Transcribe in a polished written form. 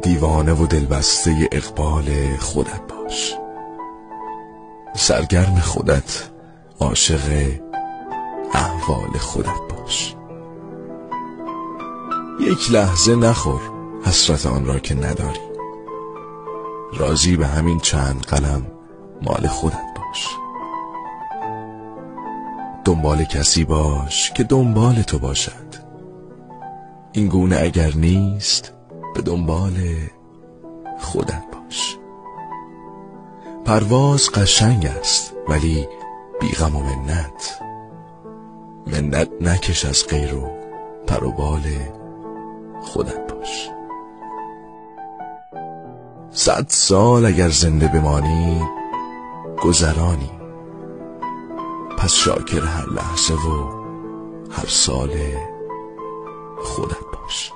دیوانه و دلبسته اقبال خودت باش. سرگرم خودت، عاشق احوال خودت باش. یک لحظه نخور حسرت آن را که نداری. راضی به همین چند قلم مال خودت باش. دنبال کسی باش که دنبال تو باشد. این گونه اگر نیست به دنبال خودت باش. پرواز قشنگ است ولی بی غم و منت. منت نکش از غیر و پر و بال خودت باش. 100 سال اگر زنده بمانی گذرانی، پس شاکر هر لحظه و هر سال خودت باش.